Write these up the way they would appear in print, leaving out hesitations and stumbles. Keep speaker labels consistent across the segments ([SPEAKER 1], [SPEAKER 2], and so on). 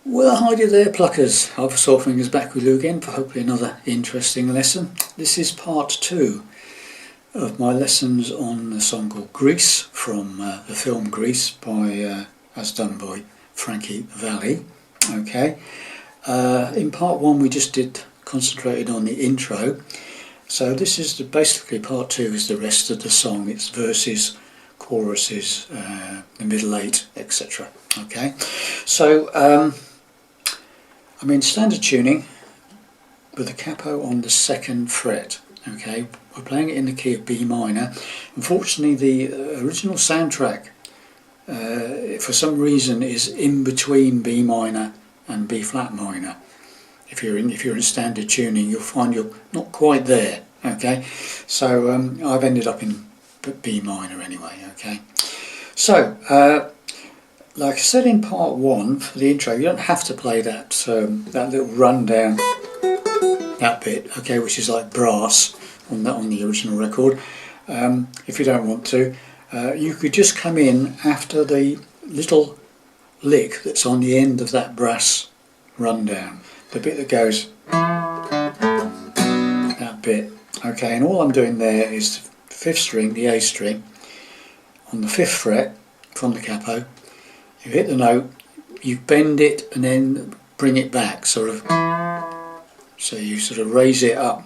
[SPEAKER 1] Well, hi there pluckers, I've Soul Fingers back with you again for hopefully another interesting lesson. This is part 2 of my lessons on a song called Grease from the film Grease as done by Frankie Valli. Okay, in part 1 we just concentrated on the intro, so this is basically part 2 is the rest of the song. It's verses, choruses, the middle 8, etc. Okay, so I'm in standard tuning with the capo on the 2nd fret. Okay, we're playing it in the key of B minor. Unfortunately, the original soundtrack, for some reason, is in between B minor and B flat minor. If you're in standard tuning, you'll find you're not quite there. Okay, so I've ended up in B minor anyway. Okay, so. Like I said in part 1 for the intro, you don't have to play that little rundown, that bit, okay, which is like brass on the original record. If you don't want to, you could just come in after the little lick that's on the end of that brass rundown, the bit that goes, that bit, okay. And all I'm doing there is the 5th string, the A string, on the 5th fret from the capo. You hit the note, you bend it and then bring it back, so you sort of raise it up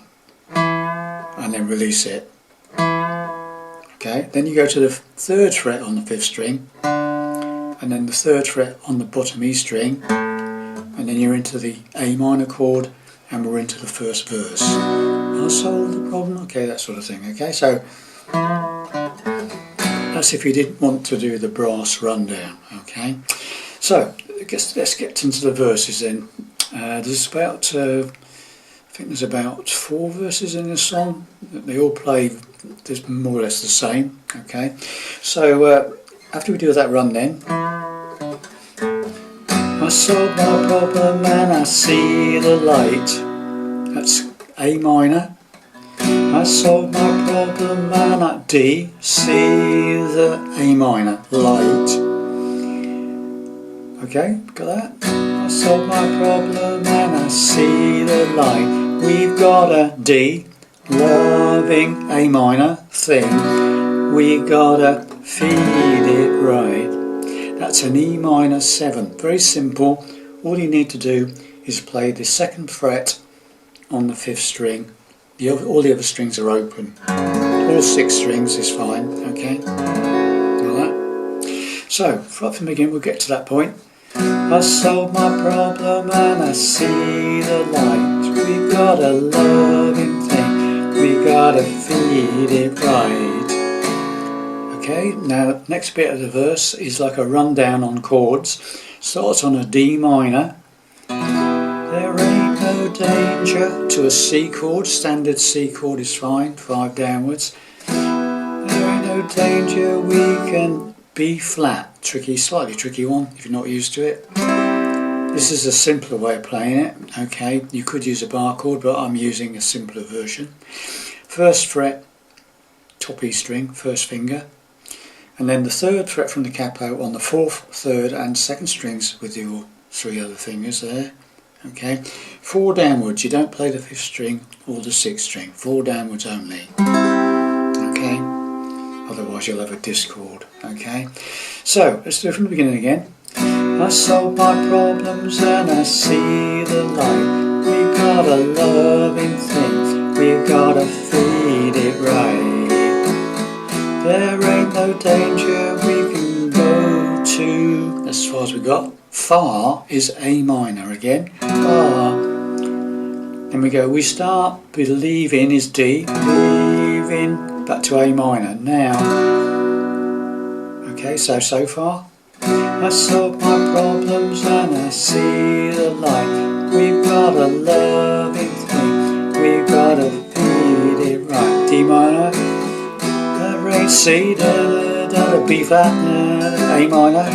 [SPEAKER 1] and then release it. Okay, then you go to the 3rd fret on the 5th string, and then the 3rd fret on the bottom E string, and then you're into the A minor chord, and we're into the first verse. I solved the problem, okay, that sort of thing. Okay, so that's if you didn't want to do the brass rundown. Okay, so let's get into the verses then. There's about I think there's about 4 verses in this song. They all play just more or less the same. Okay, so after we do that run, then I solve my problem and I see the light. That's A minor. I solve my problem and at D, see the A minor, light. Okay, got that? I solve my problem and I see the light. We've got a D, loving A minor thing. We gotta feed it right. That's an E minor 7, very simple. All you need to do is play the 2nd fret on the 5th string. All the other strings are open. All 6 strings is fine, okay? Like that. So, right from the beginning, we'll get to that point. I solve my problem and I see the light. We got a loving thing. We gotta feed it right. Okay, now next bit of the verse is like a rundown on chords. Starts on a D minor. There ain't no danger to a C chord, standard C chord is fine, 5 downwards. There ain't no danger, we can B flat, slightly tricky one if you're not used to it. This is a simpler way of playing it, okay. You could use a bar chord, but I'm using a simpler version. 1st fret, top E string, 1st finger, and then the 3rd fret from the capo on the 4th, 3rd and 2nd strings with your 3 other fingers there. Okay, 4 downwards, you don't play the 5th string or the 6th string, 4 downwards only. Okay, otherwise you'll have a discord. Okay, so let's do it from the beginning again. I solve my problems and I see the light. We got a loving thing, we gotta feed it right. There ain't no danger, we can go to, as far as we got. Far is A minor again, far. Then we go, we start, believing is D, believing, back to A minor. Now, okay, so far. I solve my problems and I see the light. We've got a loving thing, we've got to feed it right. D minor, C, da da da, B flat, A minor.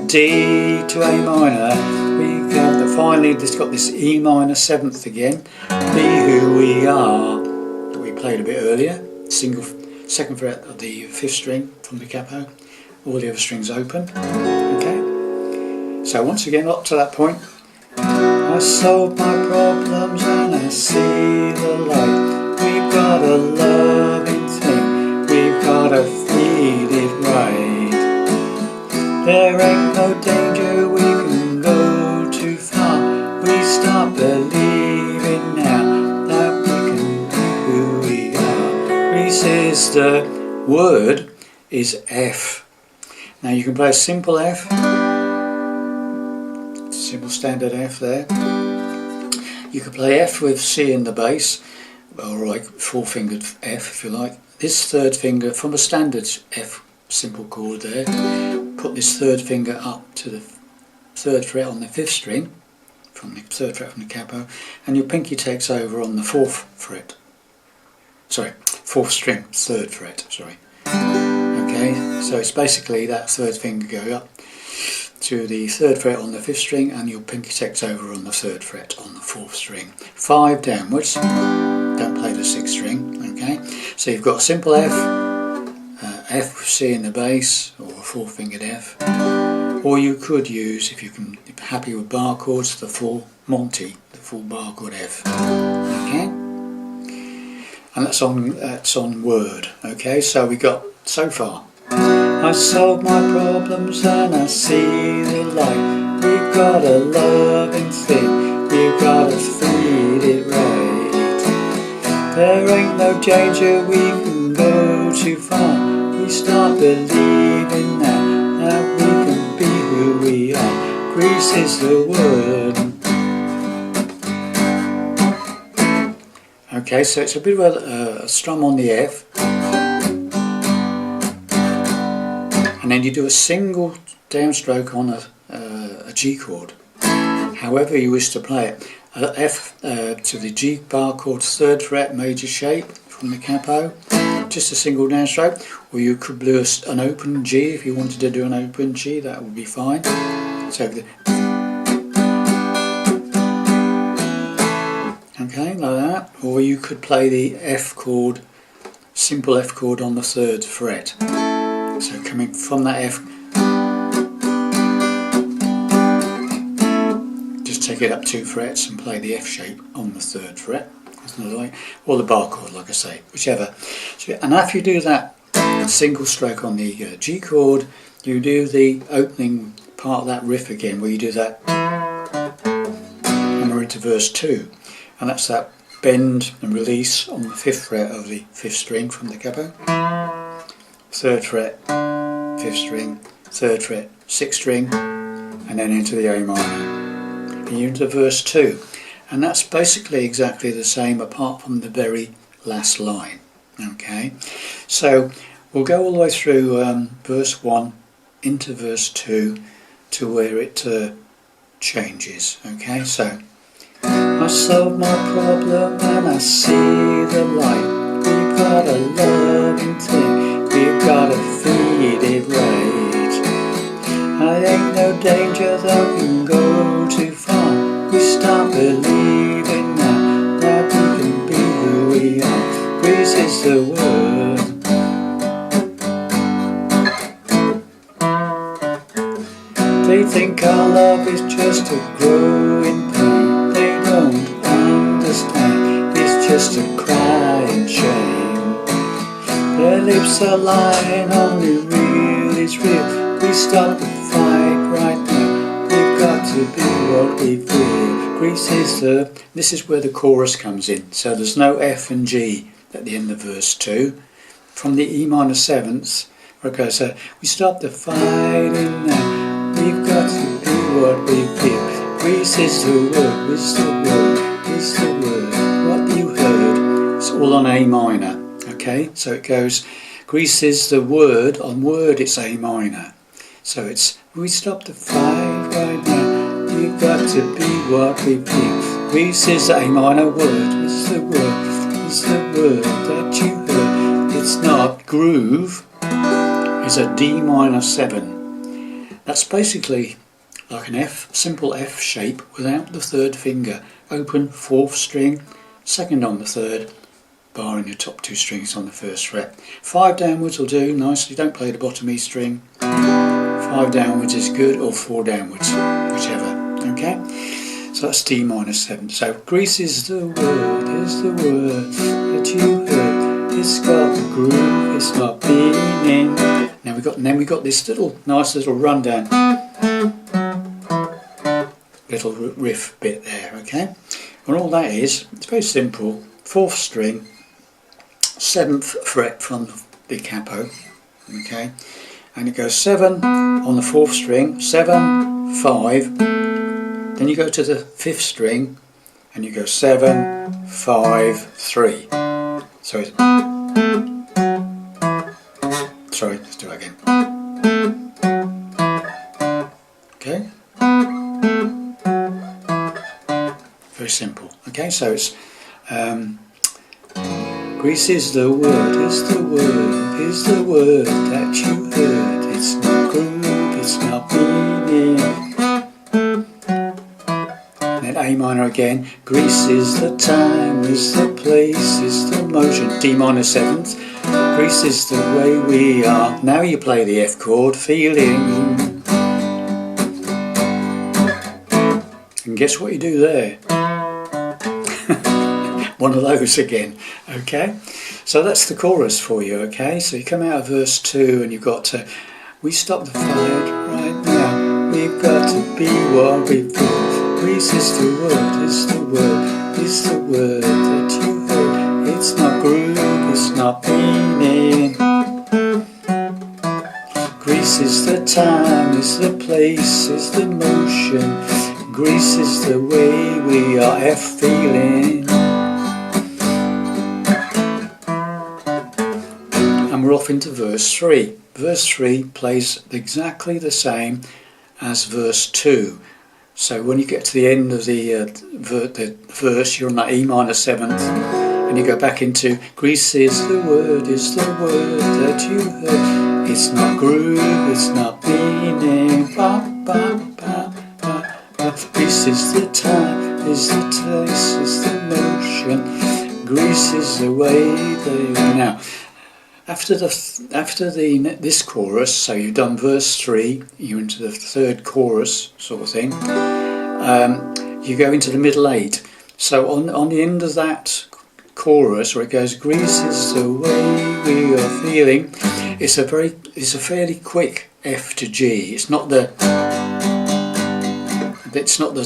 [SPEAKER 1] D to A minor. We got finally just got this E minor 7th again. Be who we are that we played a bit earlier. 2nd fret of the 5th string from the capo. All the other strings open. Okay. So once again, up to that point, I solve my problems and I see the light. We've got a loving thing, we've got to feed it right. There ain't no danger we can go too far. We start believing now that we can be who we are. Greece is the word is F. Now you can play a simple F, simple standard F there. You can play F with C in the bass, or like 4-fingered F if you like. This third finger from a standard F simple chord there, put this third finger up to the 3rd fret on the 5th string, from the 3rd fret from the capo, and your pinky takes over on the 4th fret. Sorry, 4th string, 3rd fret, sorry. Okay, so it's basically that 3rd finger going up to the 3rd fret on the 5th string, and your pinky takes over on the 3rd fret on the 4th string. 5 downwards, don't play the 6th string, okay? So you've got a simple F, F with C in the bass, or a 4-fingered F, or you could use, if you're happy with bar chords, the full Monty, the full bar chord F, okay? And that's on word, okay? So we got so far. I solve my problems and I see the light. We've got a loving thing, we've got to feed it right. There ain't no danger we can go too far. We start believing now that we can be who we are. Greece is the word. Okay, so it's a bit of a strum on the F. And then you do a single downstroke on a G chord, however you wish to play it. F to the G bar chord 3rd fret major shape from the capo, just a single downstroke, or you could do an open G if you wanted to do an open G, that would be fine. So okay, like that, or you could play the F chord, simple F chord on the 3rd fret. So coming from that F, just take it up 2 frets and play the F shape on the 3rd fret, or the bar chord, like I say, whichever. So, and after you do that single stroke on the G chord, you do the opening part of that riff again, where you do that, and we're into verse 2, and that's that bend and release on the 5th fret of the 5th string from the capo. 3rd fret, 5th string, 3rd fret, 6th string, and then into the A minor. And you're into verse 2. And that's basically exactly the same apart from the very last line. Okay, so we'll go all the way through verse 1 into verse 2 to where it changes. Okay, so I solve my problem and I see the light. We've got a loving thing, we've got to feed it right. I ain't no danger that we can go too far. We start believing now that we can be who we are. Greece is the word. They think our love is just a growing pain. They don't understand, it's just a crying shame. Their lips are lying, only real is real. We stop the fight right now, we've got to be what we feel. Greece is the, this is where the chorus comes in, so there's no F and G at the end of verse 2. From the E minor 7th, okay, so we stop the fighting now, we've got to be what we feel. Greece is the word, is the word, is the word. What you heard, it's all on A minor. Okay, so it goes, Greece is the word, on word it's A minor. So it's, we stop the fight right now, we've got to be what we feel. Greece is A minor word, it's the word, it's the word that you heard. It's not groove, it's a D minor 7. That's basically like an F, simple F shape without the 3rd finger. Open 4th string, 2nd on the 3rd, bar in your top 2 strings on the 1st fret. 5 downwards will do nicely, don't play the bottom E string. 5 downwards is good, or 4 downwards, whichever. Okay, so that's D minor 7. So Greece is the word that you heard. It's got the groove, it's got meaning. Then we got this nice little rundown, little riff bit there. Okay, and all that is, it's very simple. 4th string, 7th fret from the capo. Okay, and it goes 7 on the 4th string, 7, 5. Then you go to the 5th string and you go 7, 5, 3. So it's, sorry, let's do it again. Okay, very simple. Okay, so it's Greece is the word that you heard. It's not groove, it's not meaning. Then A minor again. Greece is the time, is the place, is the motion. D minor 7th. Greece is the way we are. Now you play the F chord, feeling. And guess what you do there? One of those again. Okay, so that's the chorus for you. Okay, so you come out of verse 2 and you've got to, we stop the fight right now, we've got to be what we feel. Greece is the word, is the word, is the word that you heard. It's not groove, it's not meaning. Greece is the time, is the place, is the motion. Greece is the way we are, F feeling. And we're off into verse 3. Verse 3 plays exactly the same as verse 2. So when you get to the end of the verse, you're on that E minor 7th, and you go back into Greece is the word that you heard. It's not groove, it's not meaning. Ba, ba, ba, ba, ba. Greece is the time, is the place, is the motion. Greece is the way they are. Now, after this chorus, so you've done verse 3, you're into the 3rd chorus sort of thing. You go into the middle 8. So on the end of that chorus, where it goes, Greece is the way we are feeling, it's a fairly quick F to G. It's not the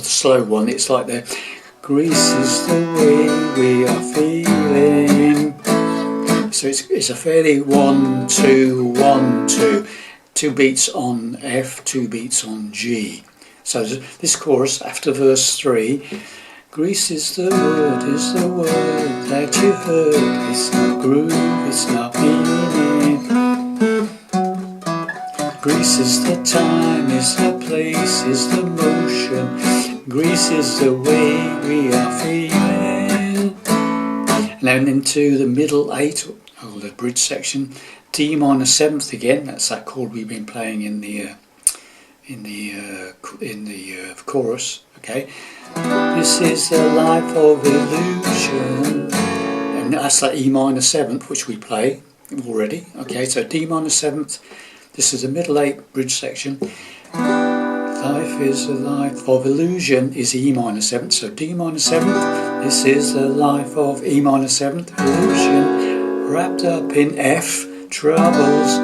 [SPEAKER 1] slow one. It's like the Greece is the way we are feeling. So it's a fairly 1, 2, 1, 2. 2 beats on F, 2 beats on G. So this chorus after verse 3, Greece is the word that you heard. It's not groove, it's not meaning. Greece is the time, is the place, is the motion. Greece is the way we are feeling. And then into the middle 8, or the bridge section, D minor 7th again. That's that chord we've been playing in the chorus. Okay, this is the life of illusion, and that's that E minor 7th which we play already. Okay, so D minor 7th. This is the middle 8 bridge section. Life is a life of illusion is E minor 7th. So D minor 7th. This is the life of E minor 7th illusion, wrapped up in F troubles,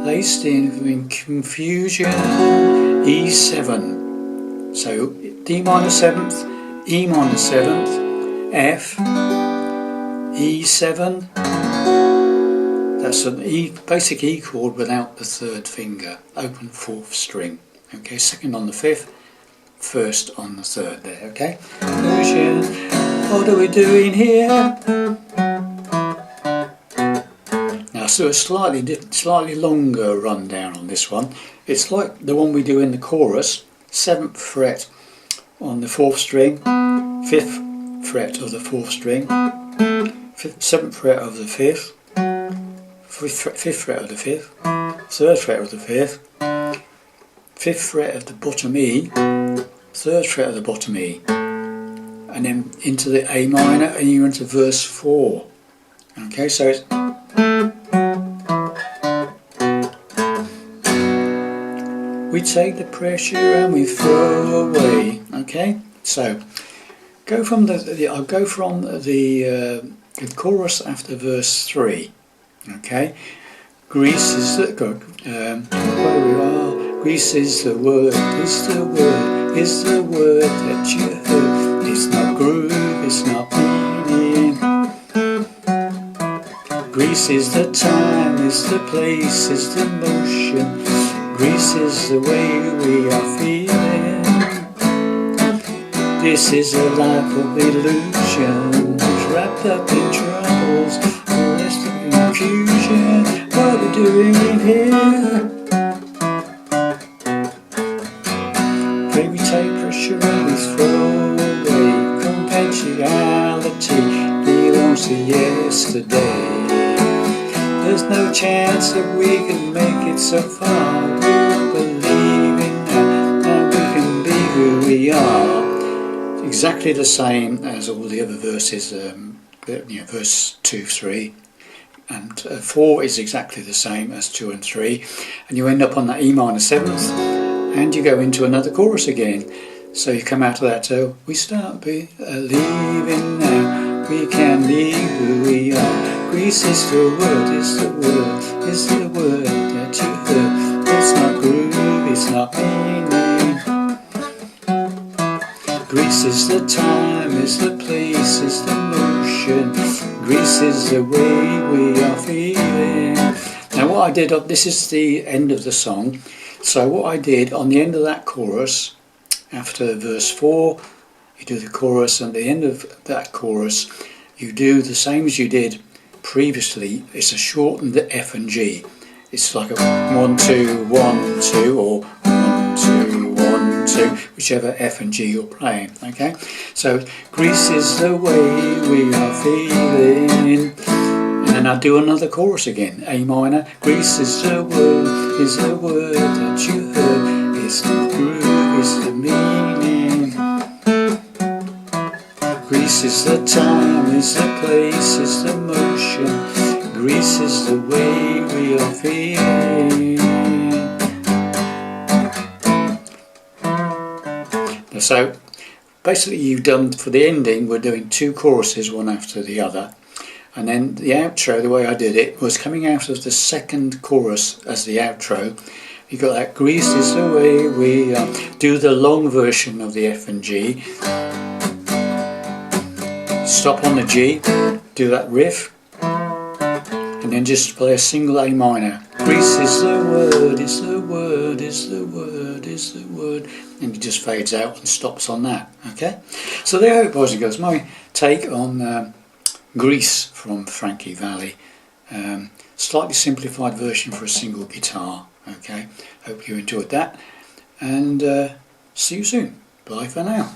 [SPEAKER 1] laced in confusion. E7. So D minor 7th, E minor 7th, F, E7. That's an basic E chord without the 3rd finger. Open 4th string. Okay, 2nd on the 5th, 1st on the 3rd there. Okay. Illusion. What are we doing here? Now, so a slightly longer rundown on this one. It's like the one we do in the chorus. 7th fret on the 4th string, 5th fret of the 4th string, 7th fret of the 5th, 5th fret of the 5th, 3rd fret of the 5th, 5th fret of the bottom E, 3rd fret of the bottom E, and then into the A minor, and you're into verse 4. Okay, so it's we take the pressure and we throw away. Okay, so go from I'll go from the chorus after verse 3. Okay, Greece is the where we are. Greece is the word, is the word, is the word that you heard. It's not groove, it's not meaning. Greece is the time, is the place, is the motion. Greece is the way we are feeling. This is a life of illusion, wrapped up in troubles, all this confusion. What are we doing in here? Pray we take pressure and we throw away. Conventionality belongs to yesterday. There's no chance that we can make it so far. We believe in that, and we can be who we are. Exactly the same as all the other verses, verse 2, 3. And 4 is exactly the same as 2 and 3. And you end up on that E minor 7th, and you go into another chorus again. So you come out of that, so we start believing now, we can be who we are. Greece is the word, is the word, is the word that you heard. It's not groove, it's not meaning. Greece is the time, is the place, is the motion. Greece is the way we are feeling. Now what I did, this is the end of the song, so what I did on the end of that chorus, after verse 4, you do the chorus, and at the end of that chorus, you do the same as you did previously. It's a shortened F and G. It's like a 1, 2, 1, 2, or 1, 2, 1, 2, whichever F and G you're playing. Okay, so Greece is the way we are feeling, and then I do another chorus again, A minor. Greece is the word that you heard. It's the groove, it's the meaning. Greece is the time, is the place, is the motion. Greece is the way we are feeling. So basically you've done, for the ending, we're doing 2 choruses, one after the other. And then the outro, the way I did it, was coming out of the second chorus as the outro. You got that Greece is the way we are. Do the long version of the F and G. Stop on the G, do that riff, and then just play a single A minor. Greece is the word, is the word, is the word, is the word, and it just fades out and stops on that. Okay, so there it was, guys. My take on Greece from Frankie Valli. Slightly simplified version for a single guitar. Okay, hope you enjoyed that, and see you soon. Bye for now.